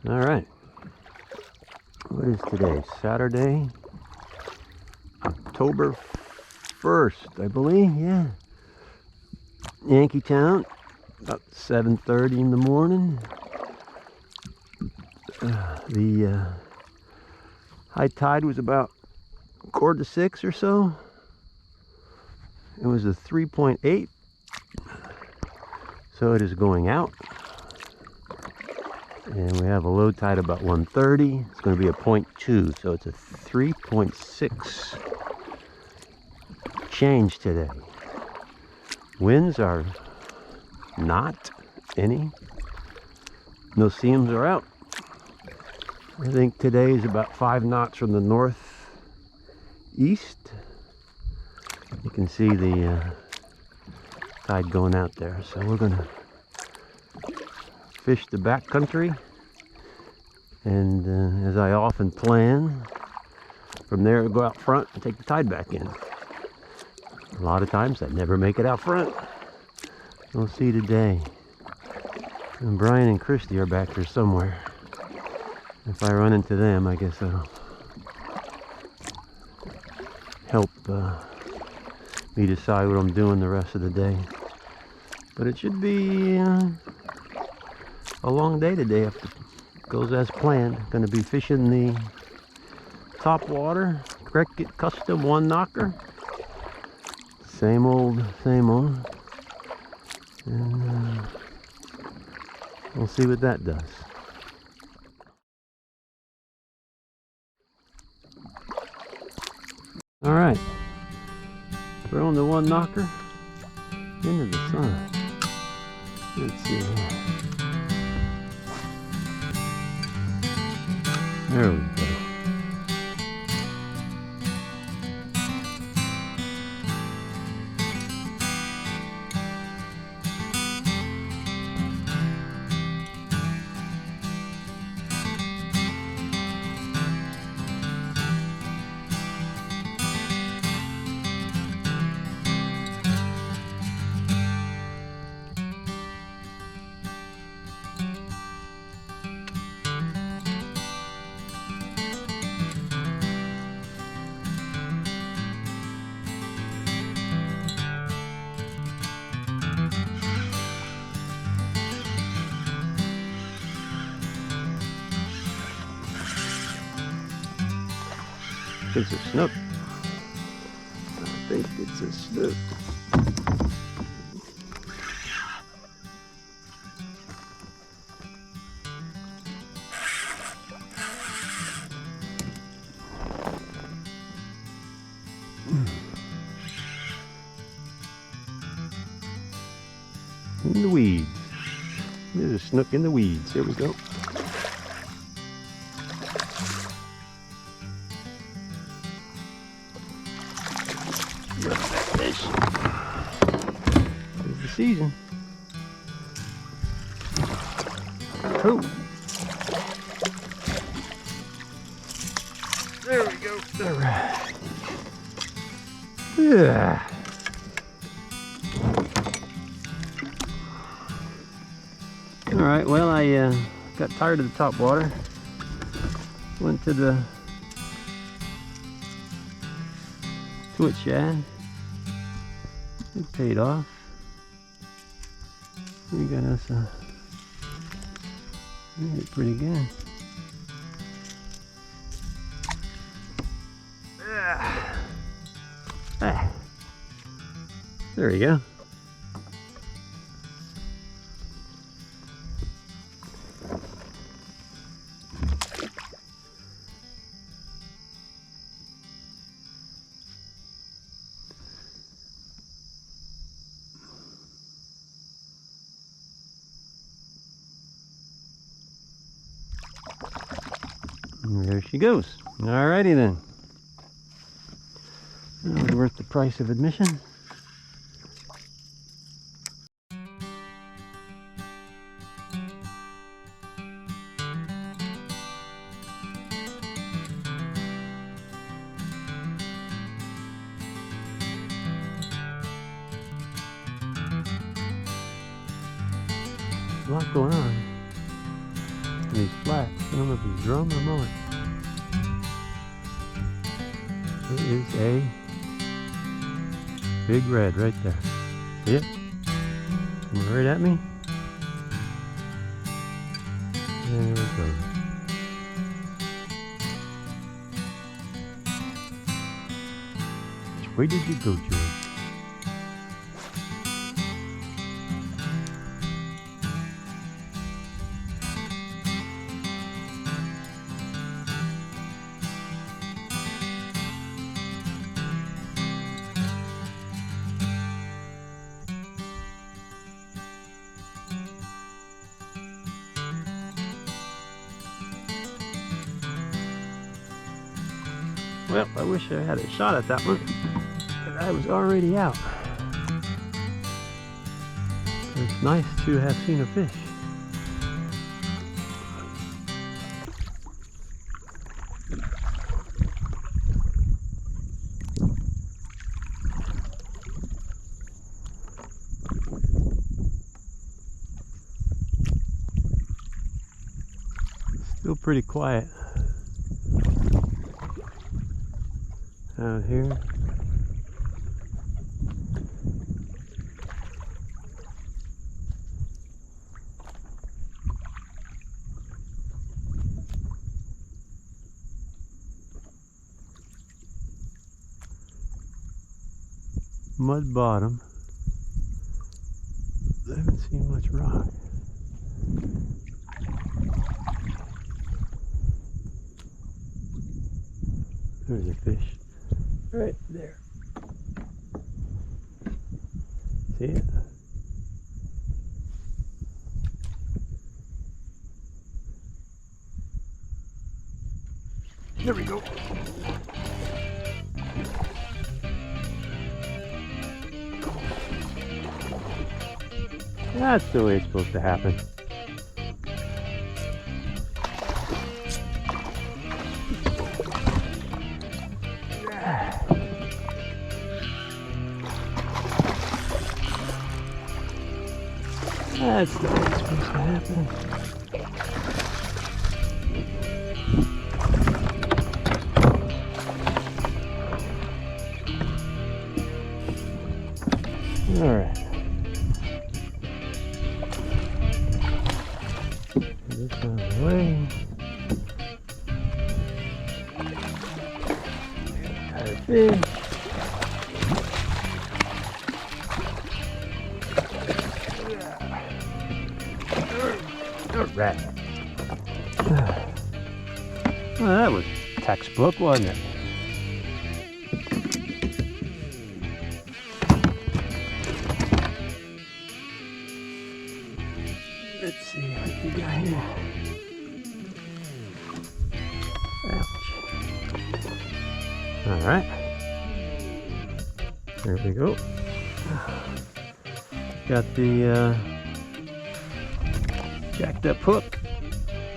All right. What is today? Saturday, October 1st, I believe. Yeah. Yankeetown, about 7:30 in the morning. The high tide was about 5:45 or so. It was a 3.8, so it is going out. And we have a low tide about 1:30. It's going to be a 0.2, so it's a 3.6 change today. Winds are not any. No seams are out. I think today is about 5 knots from the northeast. You can see the tide going out there. So we're going to fish the back country. And as I often plan, from there to go out front and take the tide back in. A lot of times I never make it out front. We'll see today. And Brian and Christy are back here somewhere. If I run into them, I guess that'll help me decide what I'm doing the rest of the day. But it should be a long day today if it goes as planned. Going to be fishing the Topwater Cricket Custom 1-knocker. Same old, same old. And we'll see what that does. All right, throwing the 1-knocker into the sun. Let's see here. There we go. It's a snook. I think it's a snook. In the weeds. There's a snook in the weeds. Here we go. Fish. It's the season. Oh. There we go. All right. Yeah. All right. Well, I got tired of the Topwater. Went to the Twitshad. It paid off. We got us a pretty good. Ah. There we go. And there she goes. Alrighty then. That was worth the price of admission. A lot going on. And he's flat. I don't know if he's drum or mullet. It is a big red right there. See it? Coming right at me. There it goes. Which way did you go, George? Well, I wish I had a shot at that one, but I was already out. It's nice to have seen a fish. Still pretty quiet out here. Mud bottom. I haven't seen much rock. There's a fish right there. See it? There we go. That's the way it's supposed to happen. That's the way it's supposed to happen. All right. This out of the way. Got a fish. Rat. Well, that was textbook, wasn't it? Let's see what we got here. Ouch. All right. There we go. Got the jacked up hook.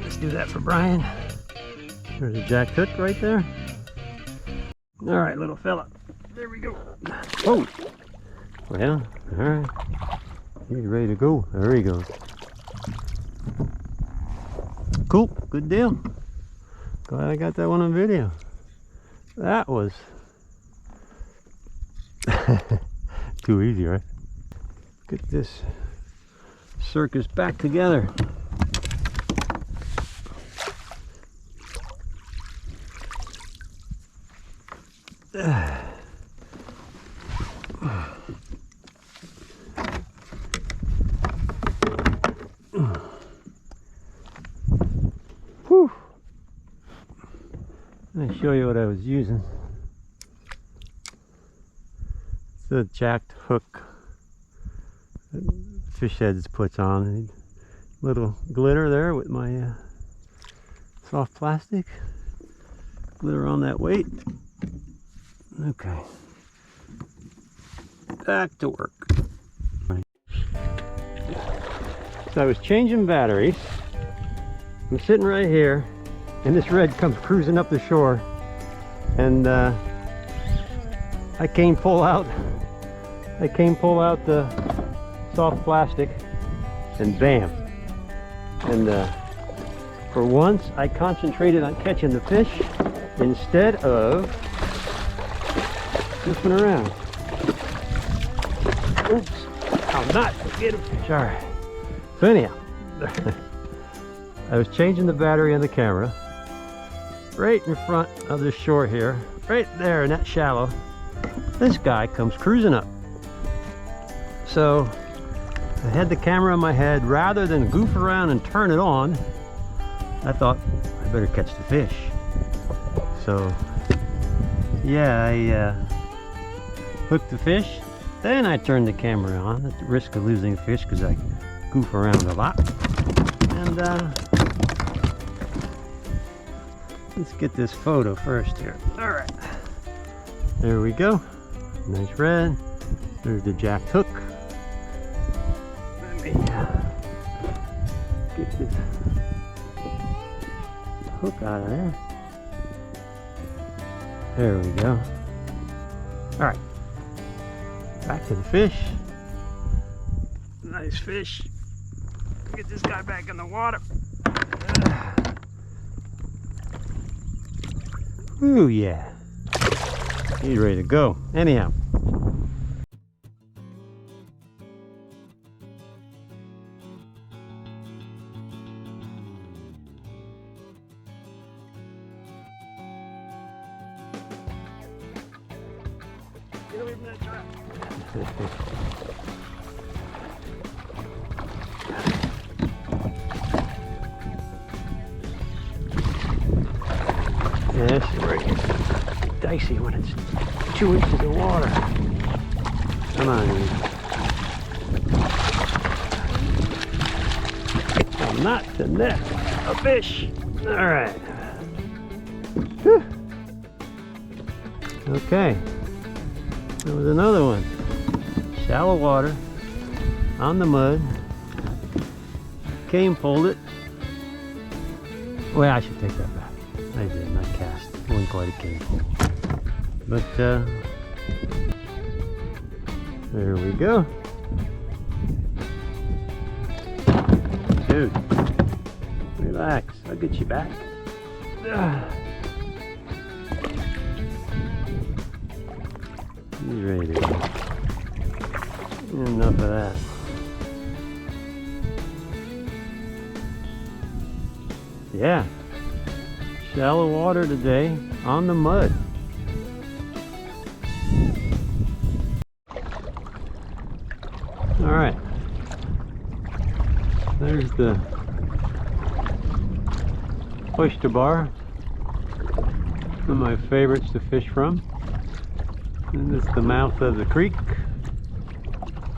Let's do that for Brian. There's a jacked hook right there. All right, little fella. There we go. Oh, well, all right. He's ready to go. There he goes. Cool, good deal. Glad I got that one on video. That was too easy, right? Get this circus back together. Whew. Let me show you what I was using. It's a jacked hook that Fishheads puts on. A little glitter there with my soft plastic. Glitter on that weight. Okay. Back to work. So I was changing batteries. I'm sitting right here, and this red comes cruising up the shore, and I came pull out the soft plastic, and bam, and For once, I concentrated on catching the fish instead of goofing around. Oops, I'm not get a fish. All right. So anyhow, I was changing the battery on the camera right in front of the shore here, right there in that shallow. This guy comes cruising up. So I had the camera on my head. Rather than goof around and turn it on, I thought I better catch the fish. So yeah, I hooked the fish. Then I turned the camera on at the risk of losing the fish because I goof around a lot. And let's get this photo first here. All right, there we go. Nice red. There's the jacked hook. Let me get this hook out of there. There we go. All right, back to the fish. Nice fish. Get this guy back in the water. Ooh, yeah. He's ready to go. Anyhow. Get away from that trap. Yeah, this is where it gets dicey when it's 2 inches of water. Come on, I'm not the net. A fish. All right. Whew. Okay. There was another one. Shallow water. On the mud. Cane pulled it. Well, I should take that back. I did not cast. It wasn't quite a cane pull. But there we go. Dude, relax. I'll get you back. He's ready to go. Enough of that. Yeah. Shallow water today on the mud. All right. There's the oyster bar. One of my favorites to fish from. And this is the mouth of the creek.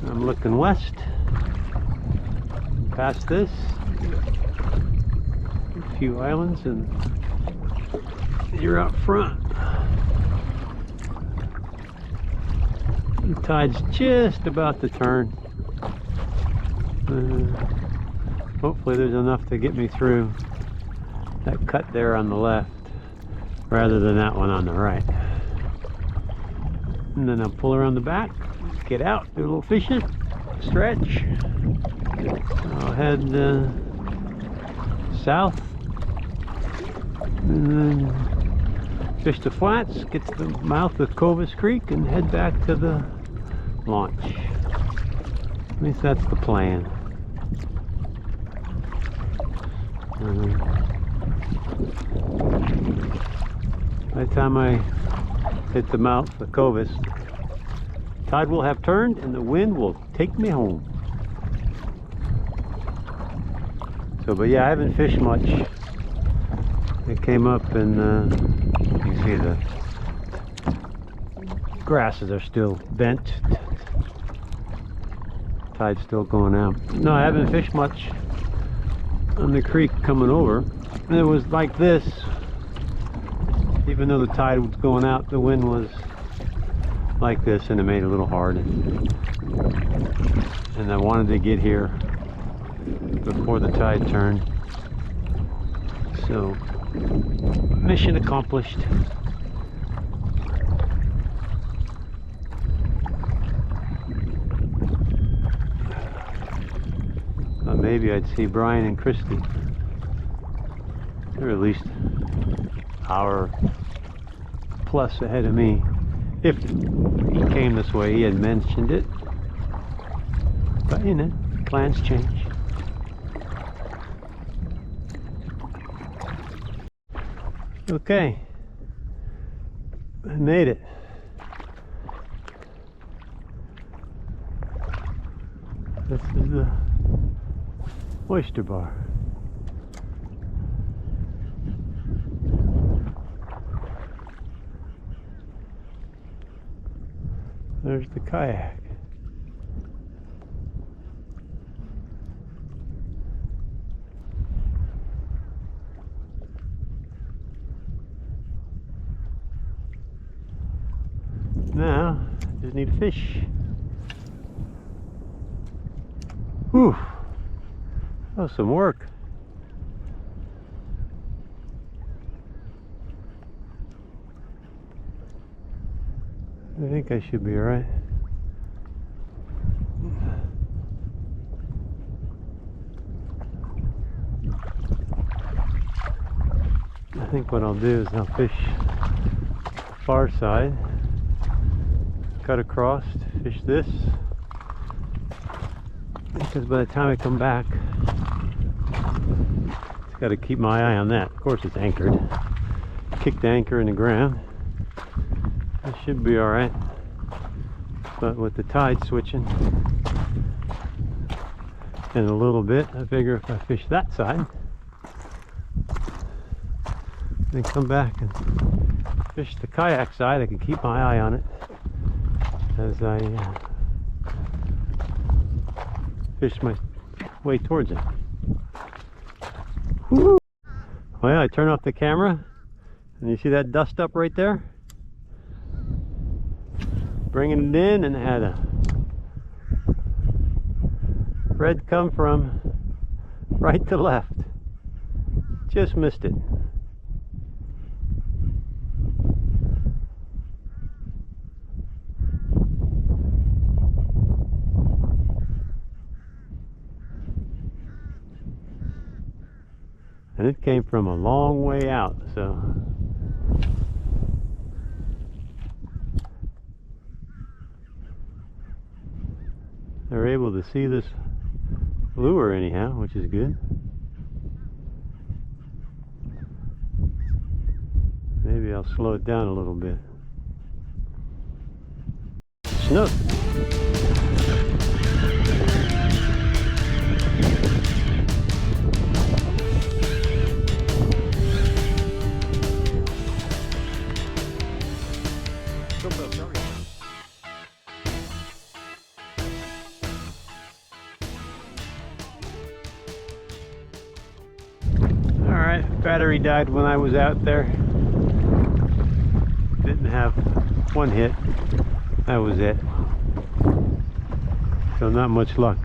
I'm looking west. Past this, a few islands, and you're out front. The tide's just about to turn. Hopefully there's enough to get me through that cut there on the left rather than that one on the right. And then I'll pull around the back, get out, do a little fishing, stretch. I'll head south and then fish the flats, get to the mouth of Covis Creek, and head back to the launch. At least that's the plan. By the time I hit the mouth of Covis, tide will have turned and the wind will take me home. So, but yeah, I haven't fished much. It came up and you can see the grasses are still bent. Tide's still going out. No, I haven't fished much on the creek coming over. And it was like this. Even though the tide was going out, the wind was like this, and it made it a little hard. And I wanted to get here before the tide turned. So, mission accomplished. Maybe I'd see Brian and Christy. They're at least hour plus ahead of me. If he came this way, he had mentioned it. But you know, plans change. Okay, I made it. This is the oyster bar. There's the kayak. Now, just need a fish. Whew, that was some work. I think I should be alright. I think what I'll do is I'll fish far side, cut across, fish this, because by the time I come back, I've got to keep my eye on that. Of course it's anchored. Kick the anchor in the ground. It should be alright, but with the tide switching in a little bit, I figure if I fish that side, then come back and fish the kayak side, I can keep my eye on it as I fish my way towards it. Woo! Well, yeah, I turn off the camera, and you see that dust up right there? Bringing it in, and had a red come from right to left. Just missed it. And it came from a long way out, so they're able to see this lure anyhow, which is good. Maybe I'll slow it down a little bit. Snook. Alright, battery died when I was out there. Didn't have one hit. That was it. So not much luck.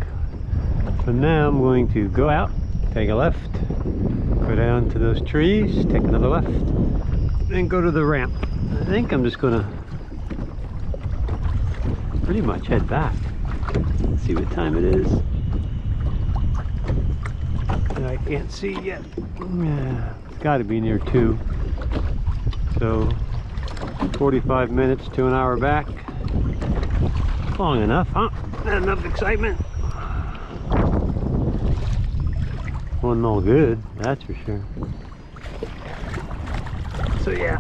So now I'm going to go out, take a left, go down to those trees, take another left, then go to the ramp. I think I'm just gonna pretty much head back. Let's see what time it is. I can't see yet. Yeah, it's got to be near 2. So 45 minutes to an hour back. Long enough, huh? Not enough excitement. Wasn't all good, that's for sure. So yeah.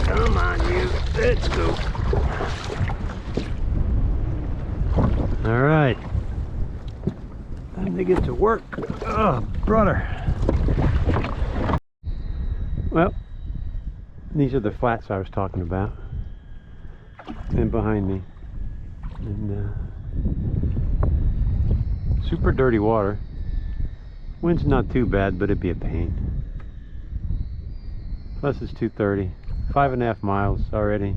Come on, you. Let's go. All right. Time to get to work. Oh, brother. Well, these are the flats I was talking about. And behind me. And super dirty water. Wind's not too bad, but it'd be a pain. Plus it's 2:30. 5.5 miles already.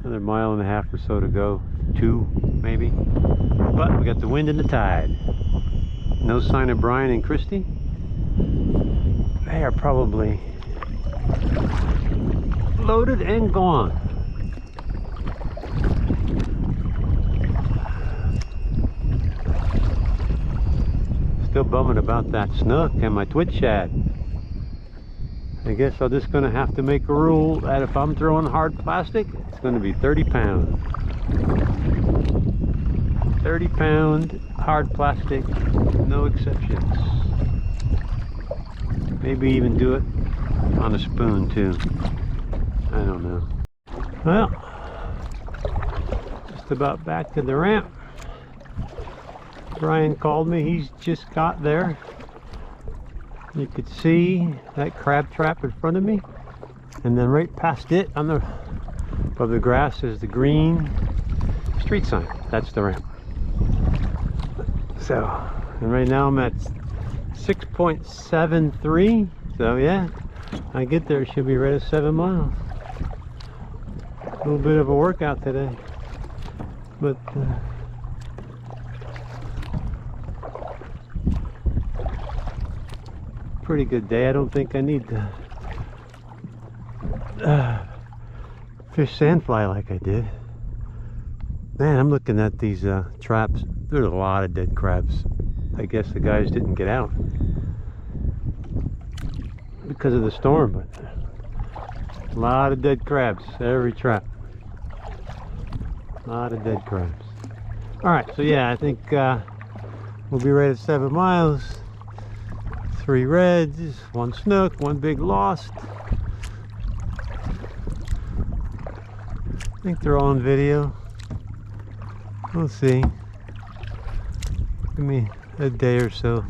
Another 1.5 miles or so to go. 2 maybe. But we got the wind and the tide. No sign of Brian and Christy. They are probably loaded and gone. Still bumming about that snook and my Twitshad. I guess I'm just going to have to make a rule that if I'm throwing hard plastic, it's going to be 30 pounds. 30 pound hard plastic, no exceptions. Maybe even do it on a spoon too. I don't know. Well, just about back to the ramp. Brian called me. He's just got there. You could see that crab trap in front of me, and then right past it on the above the grass is the green street sign. That's the ramp. So, and right now I'm at 6.73. So yeah, I get there, it should be right at 7 miles. A little bit of a workout today, but pretty good day. I don't think I need to fish sandfly like I did. Man, I'm looking at these traps. There's a lot of dead crabs. I guess the guys didn't get out because of the storm, but a lot of dead crabs. Every trap. A lot of dead crabs. Alright, so yeah, I think we'll be right at 7 miles. 3 reds, 1 snook, 1 big lost. I think they're all on video. We'll see. Give me a day or so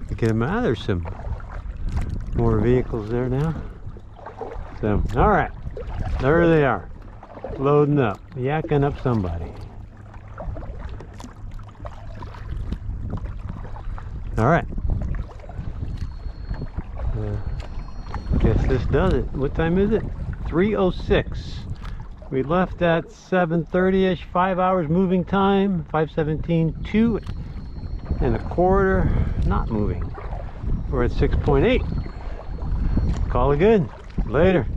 to get them out. There's some more vehicles there now. So, alright. There they are. Loading up. Yakking up somebody. Alright. Guess this does it. What time is it? 3:06. We left at 7:30ish, 5 hours moving time. 5:17, 2 1/4 not moving. We're at 6.8. Call it good. Later.